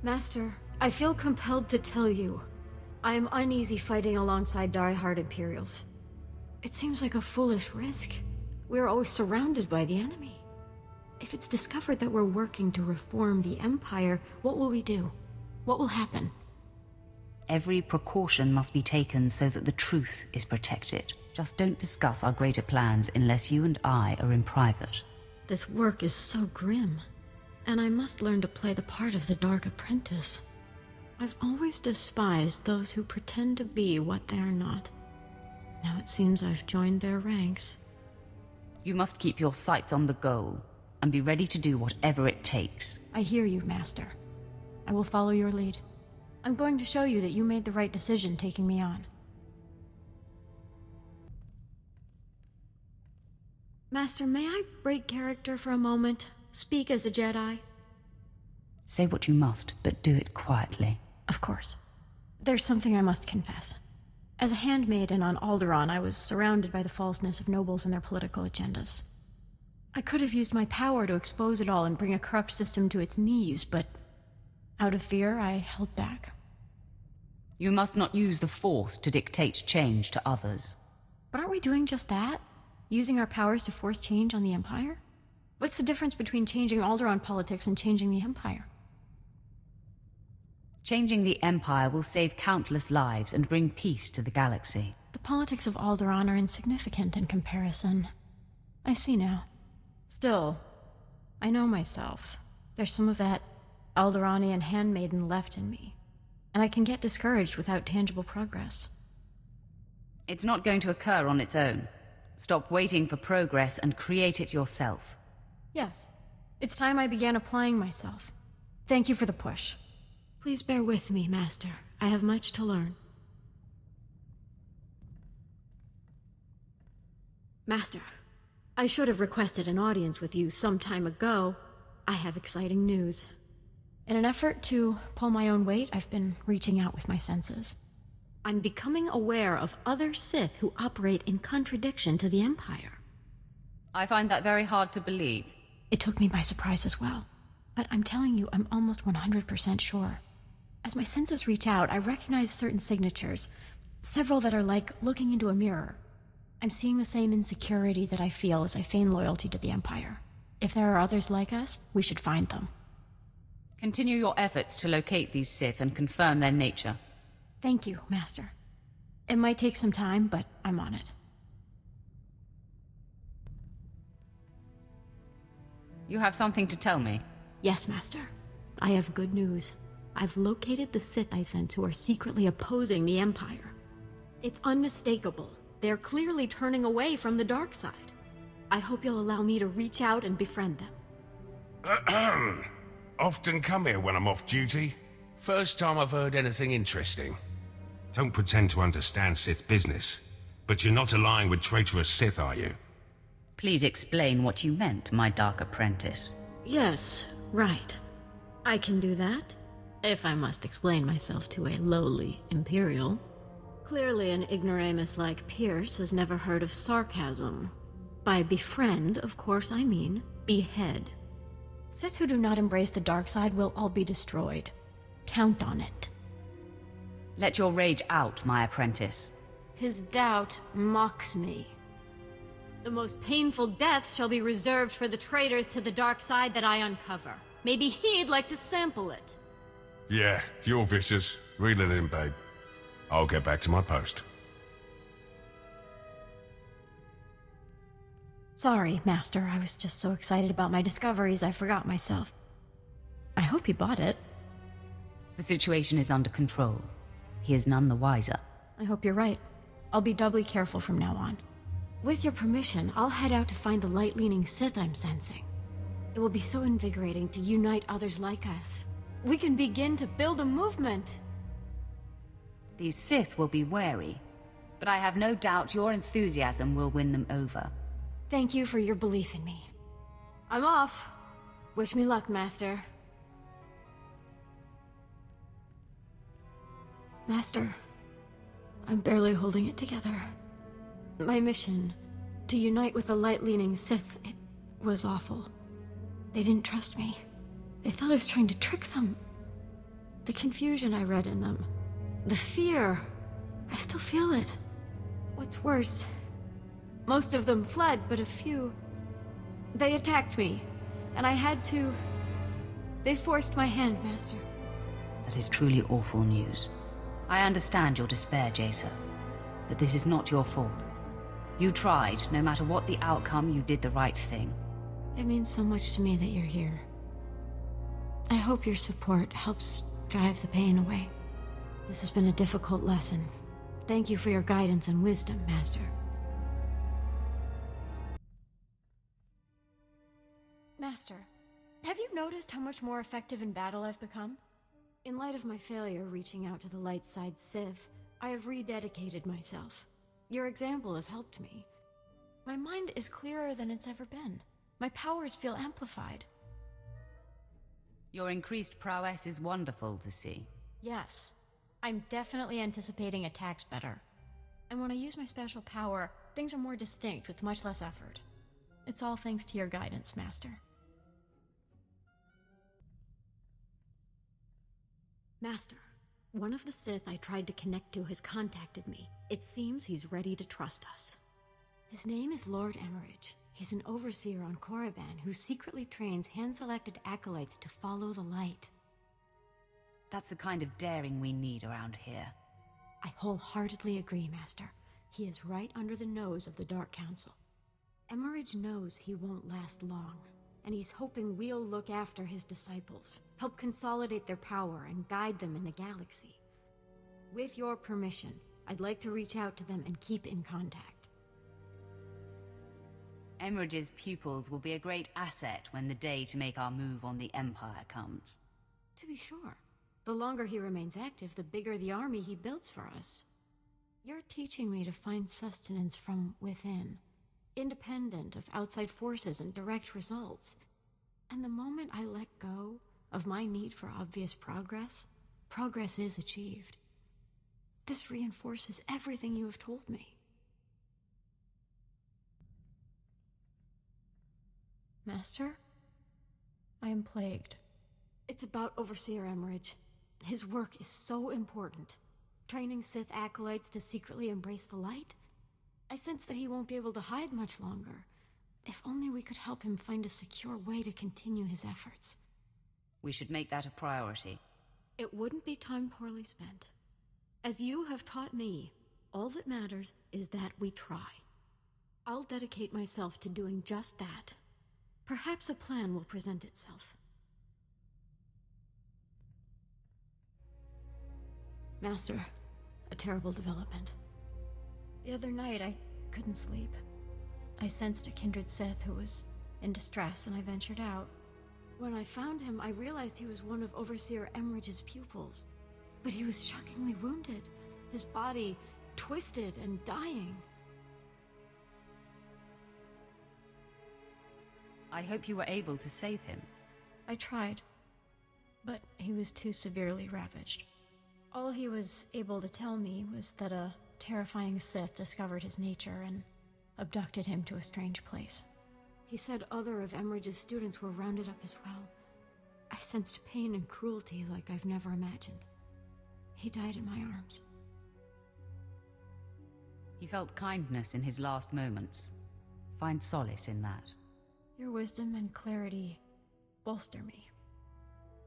Master, I feel compelled to tell you. I am uneasy fighting alongside die-hard Imperials. It seems like a foolish risk. We are always surrounded by the enemy. If it's discovered that we're working to reform the Empire, what will we do? What will happen? Every precaution must be taken so that the truth is protected. Just don't discuss our greater plans unless you and I are in private. This work is so grim, and I must learn to play the part of the Dark Apprentice. I've always despised those who pretend to be what they are not. Now it seems I've joined their ranks. You must keep your sights on the goal, and be ready to do whatever it takes. I hear you, Master. I will follow your lead. I'm going to show you that you made the right decision taking me on. Master, may I break character for a moment? Speak as a Jedi? Say what you must, but do it quietly. Of course. There's something I must confess. As a handmaiden on Alderaan, I was surrounded by the falseness of nobles and their political agendas. I could have used my power to expose it all and bring a corrupt system to its knees, but out of fear, I held back. You must not use the Force to dictate change to others. But aren't we doing just that? Using our powers to force change on the Empire? What's the difference between changing Alderaan politics and changing the Empire? Changing the Empire will save countless lives and bring peace to the galaxy. The politics of Alderaan are insignificant in comparison. I see now. Still, I know myself. There's some of that Alderaanian handmaiden left in me, and I can get discouraged without tangible progress. It's not going to occur on its own. Stop waiting for progress and create it yourself. Yes. It's time I began applying myself. Thank you for the push. Please bear with me, Master. I have much to learn. Master, I should have requested an audience with you some time ago. I have exciting news. In an effort to pull my own weight, I've been reaching out with my senses. I'm becoming aware of other Sith who operate in contradiction to the Empire. I find that very hard to believe. It took me by surprise as well. But I'm telling you, I'm almost 100% sure. As my senses reach out, I recognize certain signatures. Several that are like looking into a mirror. I'm seeing the same insecurity that I feel as I feign loyalty to the Empire. If there are others like us, we should find them. Continue your efforts to locate these Sith and confirm their nature. Thank you, Master. It might take some time, but I'm on it. You have something to tell me? Yes, Master. I have good news. I've located the Sith I sent who are secretly opposing the Empire. It's unmistakable. They're clearly turning away from the dark side. I hope you'll allow me to reach out and befriend them. Often come here when I'm off duty. First time I've heard anything interesting. Don't pretend to understand Sith business. But you're not allying with traitorous Sith, are you? Please explain what you meant, my dark apprentice. Yes, right. I can do that, if I must explain myself to a lowly Imperial. Clearly an ignoramus like Pierce has never heard of sarcasm. By befriend, of course I mean behead. Sith who do not embrace the dark side will all be destroyed. Count on it. Let your rage out, my apprentice. His doubt mocks me. The most painful deaths shall be reserved for the traitors to the dark side that I uncover. Maybe he'd like to sample it. Yeah, you're vicious. Reel it in, babe. I'll get back to my post. Sorry, Master. I was just so excited about my discoveries I forgot myself. I hope he bought it. The situation is under control. He is none the wiser. I hope you're right. I'll be doubly careful from now on. With your permission, I'll head out to find the light-leaning Sith I'm sensing. It will be so invigorating to unite others like us. We can begin to build a movement. These Sith will be wary, but I have no doubt your enthusiasm will win them over. Thank you for your belief in me. I'm off. Wish me luck, Master. Master, I'm barely holding it together. My mission, to unite with the light-leaning Sith, it was awful. They didn't trust me. They thought I was trying to trick them. The confusion I read in them. The fear. I still feel it. What's worse, most of them fled, but a few... They attacked me, and I had to... They forced my hand, Master. That is truly awful news. I understand your despair, Jaesa, but this is not your fault. You tried. No matter what the outcome, you did the right thing. It means so much to me that you're here. I hope your support helps drive the pain away. This has been a difficult lesson. Thank you for your guidance and wisdom, Master. Master, have you noticed how much more effective in battle I've become? In light of my failure reaching out to the light side Sith, I have rededicated myself. Your example has helped me. My mind is clearer than it's ever been. My powers feel amplified. Your increased prowess is wonderful to see. Yes. I'm definitely anticipating attacks better. And when I use my special power, things are more distinct with much less effort. It's all thanks to your guidance, Master. Master, one of the Sith I tried to connect to has contacted me. It seems he's ready to trust us. His name is Lord Emmerich. He's an overseer on Korriban who secretly trains hand-selected acolytes to follow the light. That's the kind of daring we need around here. I wholeheartedly agree, Master. He is right under the nose of the Dark Council. Emmerich knows he won't last long, and he's hoping we'll look after his disciples, help consolidate their power and guide them in the galaxy. With your permission, I'd like to reach out to them and keep in contact. Emmerich's pupils will be a great asset when the day to make our move on the Empire comes. To be sure. The longer he remains active, the bigger the army he builds for us. You're teaching me to find sustenance from within, independent of outside forces and direct results. And the moment I let go of my need for obvious progress, progress is achieved. This reinforces everything you have told me. Master? I am plagued. It's about Overseer Emmerich. His work is so important. Training Sith acolytes to secretly embrace the light? I sense that he won't be able to hide much longer. If only we could help him find a secure way to continue his efforts. We should make that a priority. It wouldn't be time poorly spent. As you have taught me, all that matters is that we try. I'll dedicate myself to doing just that. Perhaps a plan will present itself. Master, a terrible development. The other night, I couldn't sleep. I sensed a kindred Sith who was in distress, and I ventured out. When I found him, I realized he was one of Overseer Emmerich's pupils. But he was shockingly wounded, his body twisted and dying. I hope you were able to save him. I tried, but he was too severely ravaged. All he was able to tell me was that a terrifying Sith discovered his nature and abducted him to a strange place. He said other of Emmerich's students were rounded up as well. I sensed pain and cruelty like I've never imagined. He died in my arms. He felt kindness in his last moments. Find solace in that. Your wisdom and clarity bolster me.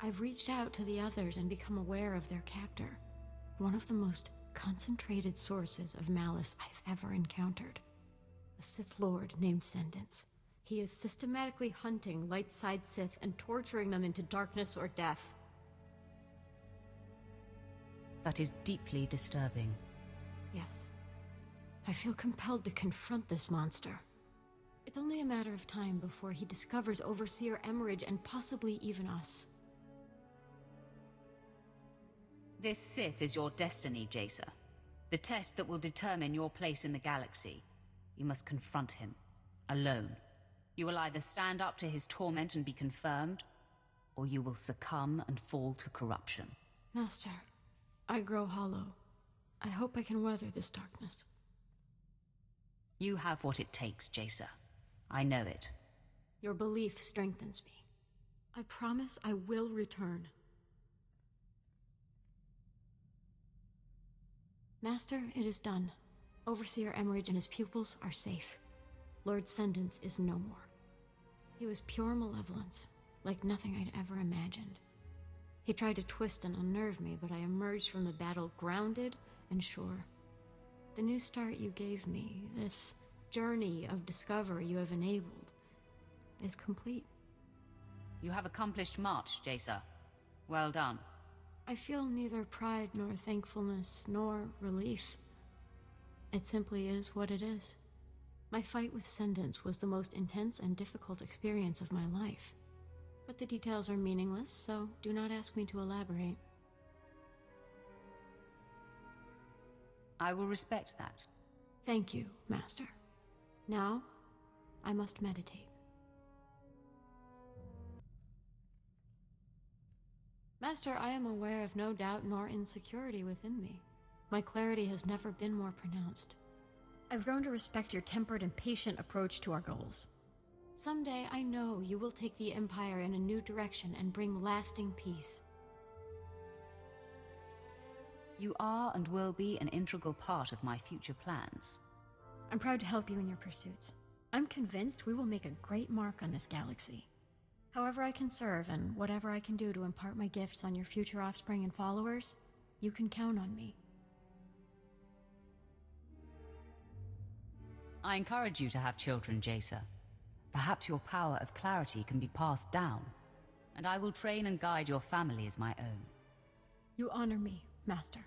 I've reached out to the others and become aware of their captor, one of the most concentrated sources of malice I've ever encountered. A Sith Lord named Sentence. He is systematically hunting light side Sith and torturing them into darkness or death. That is deeply disturbing. Yes. I feel compelled to confront this monster. It's only a matter of time before he discovers Overseer Emmerich and possibly even us. This Sith is your destiny, Jaesa. The test that will determine your place in the galaxy. You must confront him. Alone. You will either stand up to his torment and be confirmed, or you will succumb and fall to corruption. Master, I grow hollow. I hope I can weather this darkness. You have what it takes, Jaesa. I know it. Your belief strengthens me. I promise I will return. Master, it is done. Overseer Emmerich and his pupils are safe. Lord Sendence is no more. He was pure malevolence, like nothing I'd ever imagined. He tried to twist and unnerve me, but I emerged from the battle grounded and sure. The new start you gave me, this journey of discovery you have enabled, is complete. You have accomplished much, Jaesa. Well done. I feel neither pride nor thankfulness nor relief. It simply is what it is. My fight with Sendence was the most intense and difficult experience of my life. But the details are meaningless, so do not ask me to elaborate. I will respect that. Thank you, Master. Now, I must meditate. Master, I am aware of no doubt nor insecurity within me. My clarity has never been more pronounced. I've grown to respect your tempered and patient approach to our goals. Someday, I know you will take the Empire in a new direction and bring lasting peace. You are and will be an integral part of my future plans. I'm proud to help you in your pursuits. I'm convinced we will make a great mark on this galaxy. However I can serve, and whatever I can do to impart my gifts on your future offspring and followers, you can count on me. I encourage you to have children, Jaesa. Perhaps your power of clarity can be passed down, and I will train and guide your family as my own. You honor me, Master.